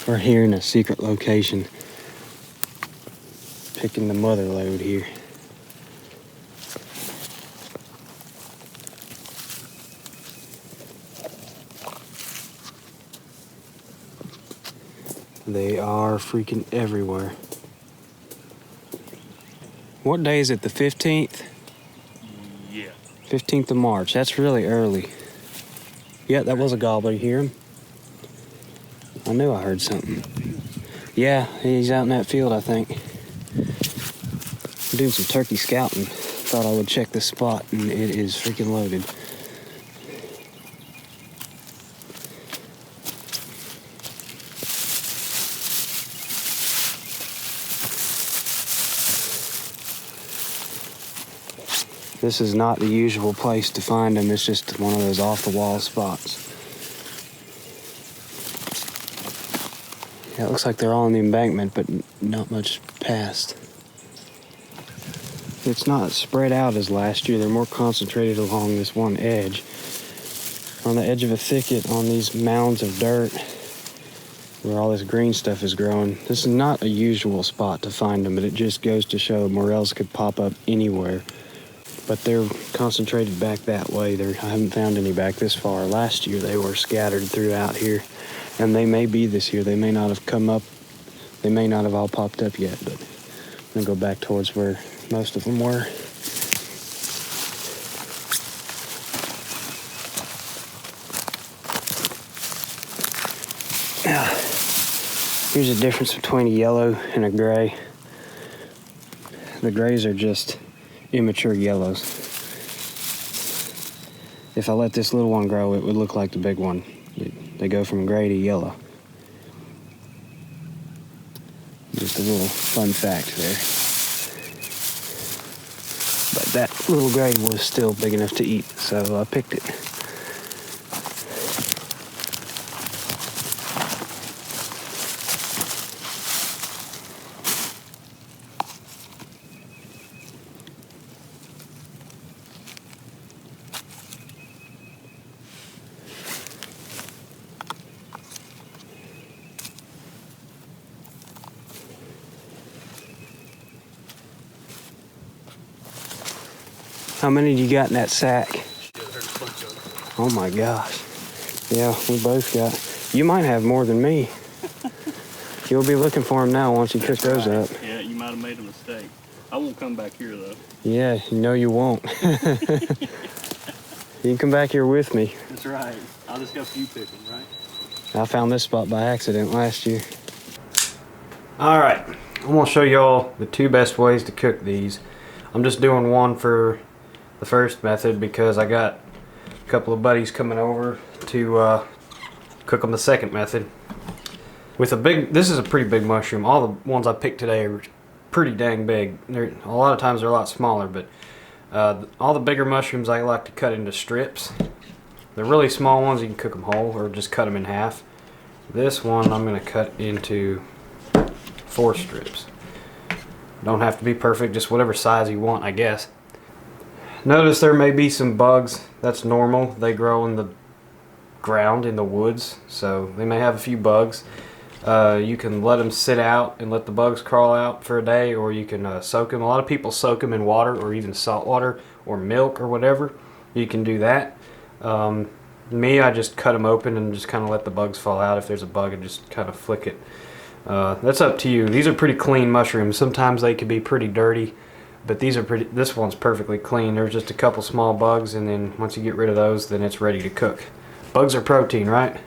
We're here in a secret location, picking the mother load here. They are freaking everywhere. What day is it, the 15th? Yeah. 15th of March, that's really early. Yeah, that was a gobbler, you hear him? I knew I heard something. Yeah, he's out in that field, I think. I'm doing some turkey scouting. Thought I would check this spot, and it is freaking loaded. This is not the usual place to find them. It's just one of those off-the-wall spots. Yeah, it looks like they're all on the embankment, but not much past. It's not spread out as last year. They're more concentrated along this one edge. On the edge of a thicket, on these mounds of dirt, where all this green stuff is growing. This is not a usual spot to find them, but it just goes to show morels could pop up anywhere. But they're concentrated back that way. I haven't found any back this far. Last year they were scattered throughout here, and they may be this year. They may not have come up. They may not have all popped up yet, but I'm gonna go back towards where most of them were. Now, here's the difference between a yellow and a gray. The grays are just immature yellows. If I let this little one grow, it would look like the big one. They go from gray to yellow. Just a little fun fact there. But that little gray was still big enough to eat, so I picked it. How many do you got in that sack? There's a bunch of them. Oh my gosh. Yeah, we both got. You might have more than me. You'll be looking for them now once you cook those up. Yeah, you might have made a mistake. I won't come back here though. Yeah, you won't. You can come back here with me. That's right. I'll just help you pick them, right? I found this spot by accident last year. All right, I'm gonna show y'all the two best ways to cook these. I'm just doing one for the first method because I got a couple of buddies coming over to cook them the second method. With this is a pretty big mushroom. All the ones I picked today are pretty dang big. A lot of times they're a lot smaller, but all the bigger mushrooms I like to cut into strips. The really small ones you can cook them whole or just cut them in half. This one I'm going to cut into 4 strips. Don't have to be perfect, just whatever size you want, I guess. Notice there may be some bugs. That's normal. They grow in the ground in the woods, so they may have a few bugs. You can let them sit out and let the bugs crawl out for a day, or you can soak them. A lot of people soak them in water or even salt water or milk or whatever. You can do that. Me, I just cut them open and just kind of let the bugs fall out. If there's a bug, I just kind of flick it. That's up to you. These are pretty clean mushrooms. Sometimes they can be pretty dirty, but this one's perfectly clean. There's just a couple small bugs, and then once you get rid of those, then it's ready to cook. Bugs are protein, right?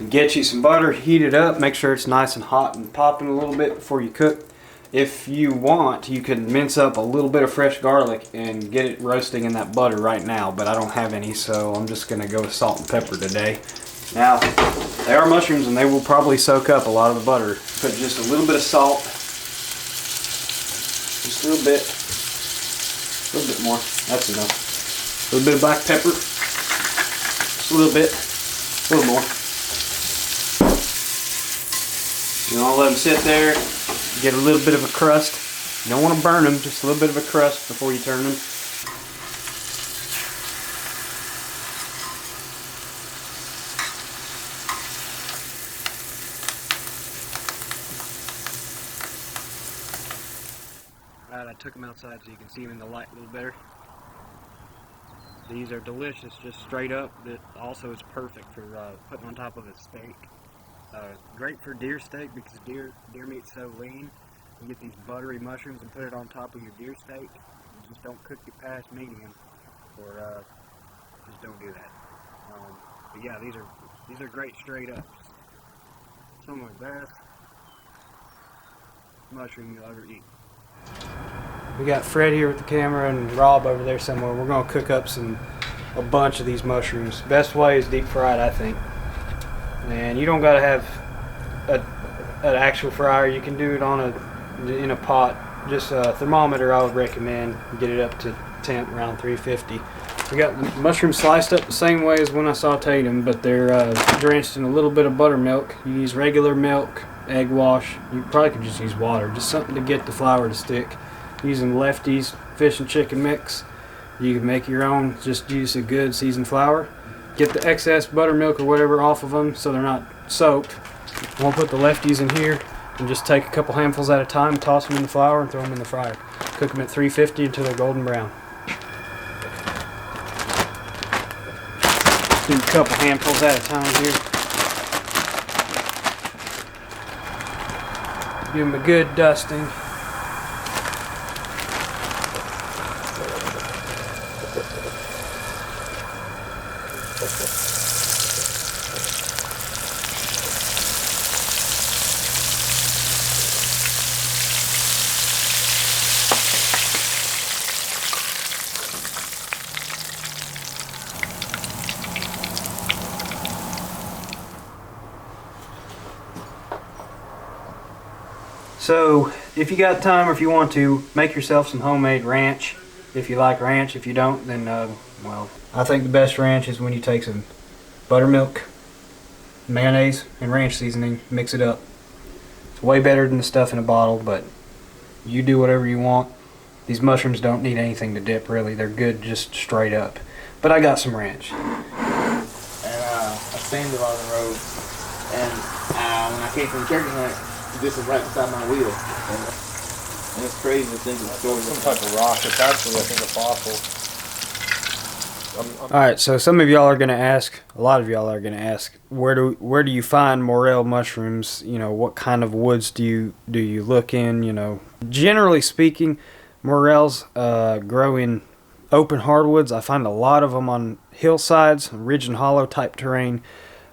Get you some butter, heat it up, make sure it's nice and hot and popping a little bit before you cook. If you want, you can mince up a little bit of fresh garlic and get it roasting in that butter right now, but I don't have any, so I'm just gonna go with salt and pepper today. Now, they are mushrooms and they will probably soak up a lot of the butter. Put just a little bit of salt, just a little bit more, that's enough. A little bit of black pepper, just a little bit, a little more. You want to let them sit there, get a little bit of a crust. You don't want to burn them, just a little bit of a crust before you turn them. I took them outside so you can see them in the light a little better. These are delicious, just straight up. That also is perfect for putting on top of a steak. Great for deer steak because deer meat's so lean. You get these buttery mushrooms and put it on top of your deer steak. You just don't cook it past medium, or just don't do that. But yeah, these are great straight up. Some of the best mushroom you'll ever eat. We got Fred here with the camera and Rob over there somewhere. We're gonna cook up a bunch of these mushrooms. Best way is deep fried, I think. And you don't gotta have an actual fryer. You can do it in a pot. Just a thermometer, I would recommend. Get it up to temp around 350. We got the mushrooms sliced up the same way as when I sauteed them, but they're drenched in a little bit of buttermilk. You use regular milk, egg wash. You probably could just use water, just something to get the flour to stick. Using Lefty's fish and chicken mix. You can make your own, just use a good seasoned flour. Get the excess buttermilk or whatever off of them so they're not soaked. I'm gonna put the Lefty's in here and just take a couple handfuls at a time, toss them in the flour and throw them in the fryer. Cook them at 350 until they're golden brown. Do a couple handfuls at a time here. Give them a good dusting. So, if you got time or if you want to, make yourself some homemade ranch. If you like ranch, if you don't, then, well, I think the best ranch is when you take some buttermilk, mayonnaise, and ranch seasoning, mix it up. It's way better than the stuff in a bottle, but you do whatever you want. These mushrooms don't need anything to dip, really. They're good just straight up. But I got some ranch. And I sanded on the road. And when I came from the turkey hunt, this is right beside my wheel. And it's crazy to think it's some type of rock. It's actually, I think, a fossil. Alright, so some of y'all are going to ask, a lot of y'all are going to ask, where do you find morel mushrooms? You know, what kind of woods do you look in? You know, generally speaking, morels grow in open hardwoods. I find a lot of them on hillsides, ridge and hollow type terrain.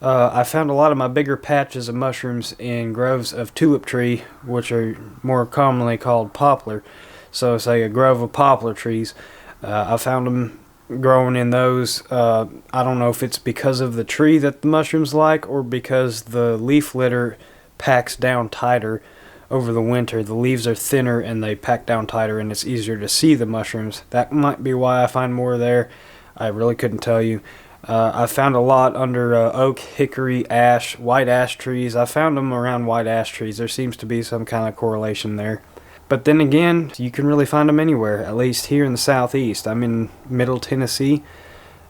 I found a lot of my bigger patches of mushrooms in groves of tulip tree, which are more commonly called poplar. So say a grove of poplar trees. I found them growing in those. I don't know if it's because of the tree that the mushrooms like or because the leaf litter packs down tighter over the winter. The leaves are thinner and they pack down tighter and it's easier to see the mushrooms. That might be why I find more there. I really couldn't tell you. I found a lot under oak, hickory, ash, white ash trees. I found them around white ash trees. There seems to be some kind of correlation there. But then again, you can really find them anywhere, at least here in the southeast. I'm in Middle Tennessee,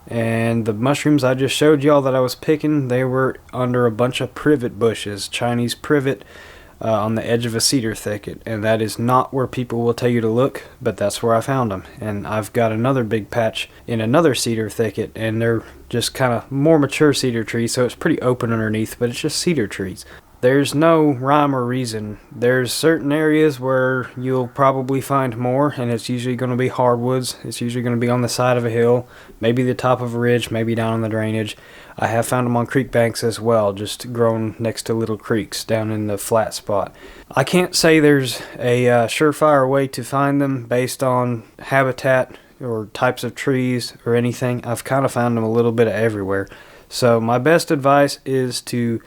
and the mushrooms I just showed y'all that I was picking, they were under a bunch of privet bushes, Chinese privet, on the edge of a cedar thicket. And that is not where people will tell you to look, but that's where I found them. And I've got another big patch in another cedar thicket, and they're just kind of more mature cedar trees, so it's pretty open underneath, but it's just cedar trees. There's no rhyme or reason. There's certain areas where you'll probably find more, and it's usually going to be hardwoods. It's usually going to be on the side of a hill, maybe the top of a ridge, maybe down on the drainage. I have found them on creek banks as well, just growing next to little creeks down in the flat spot. I can't say there's a surefire way to find them based on habitat or types of trees or anything. I've kind of found them a little bit of everywhere. So my best advice is to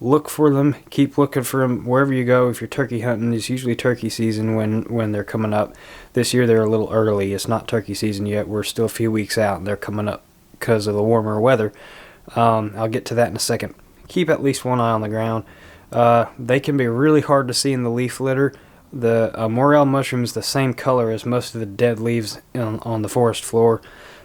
look for them, keep looking for them wherever you go. If you're turkey hunting, it's usually turkey season when they're coming up. This year they're a little early. It's not turkey season yet. We're still a few weeks out and they're coming up because of the warmer weather. I'll get to that in a second. Keep at least one eye on the ground. They can be really hard to see in the leaf litter. The morel mushroom is the same color as most of the dead leaves on the forest floor.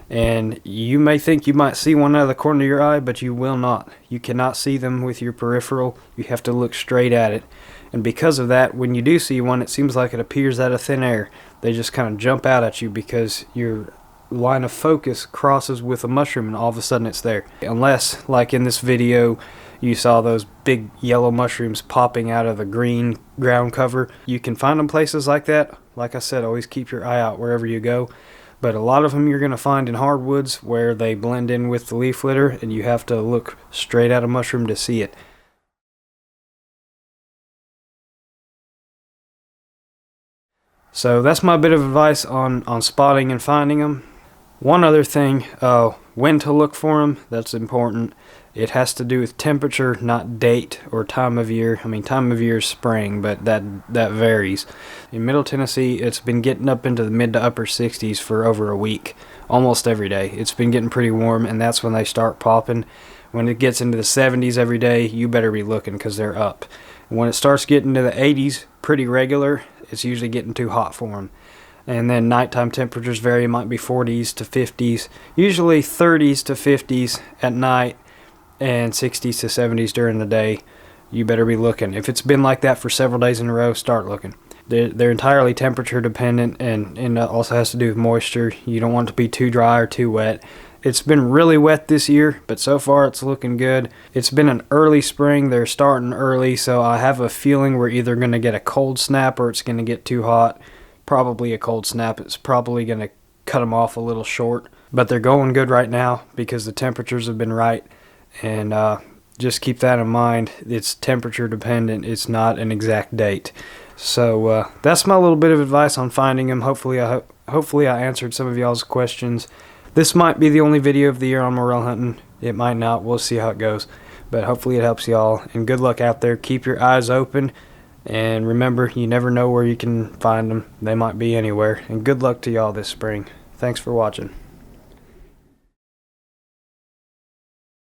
And you may think you might see one out of the corner of your eye, but you will not. You cannot see them with your peripheral. You have to look straight at it. And because of that, when you do see one, it seems like it appears out of thin air. They just kind of jump out at you because your line of focus crosses with a mushroom and all of a sudden it's there. Unless, like in this video, you saw those big yellow mushrooms popping out of the green ground cover. You can find them places like that. Like I said, always keep your eye out wherever you go. But a lot of them you're going to find in hardwoods where they blend in with the leaf litter, and you have to look straight at a mushroom to see it. So that's my bit of advice on spotting and finding them. One other thing, when to look for them, that's important. It has to do with temperature, not date or time of year. I mean, time of year is spring, but that varies. In Middle Tennessee, it's been getting up into the mid to upper 60s for over a week, almost every day. It's been getting pretty warm, and that's when they start popping. When it gets into the 70s every day, you better be looking because they're up. When it starts getting to the 80s, pretty regular, it's usually getting too hot for them. And then nighttime temperatures vary. It might be 40s to 50s, usually 30s to 50s at night, and 60s to 70s during the day. You better be looking. If it's been like that for several days in a row, start looking. They're entirely temperature dependent, and it also has to do with moisture. You don't want it to be too dry or too wet. It's been really wet this year, but so far it's looking good. It's been an early spring. They're starting early, so I have a feeling we're either going to get a cold snap or it's going to get too hot. Probably a cold snap. It's probably going to cut them off a little short, but they're going good right now because the temperatures have been right. And just keep that in mind. It's temperature dependent. It's not an exact date. So that's my little bit of advice on finding them. Hopefully I answered some of y'all's questions. This might be the only video of the year on morel hunting. It might not. We'll see how it goes. But hopefully it helps y'all. And good luck out there. Keep your eyes open. And remember, you never know where you can find them. They might be anywhere. And good luck to y'all this spring. Thanks for watching.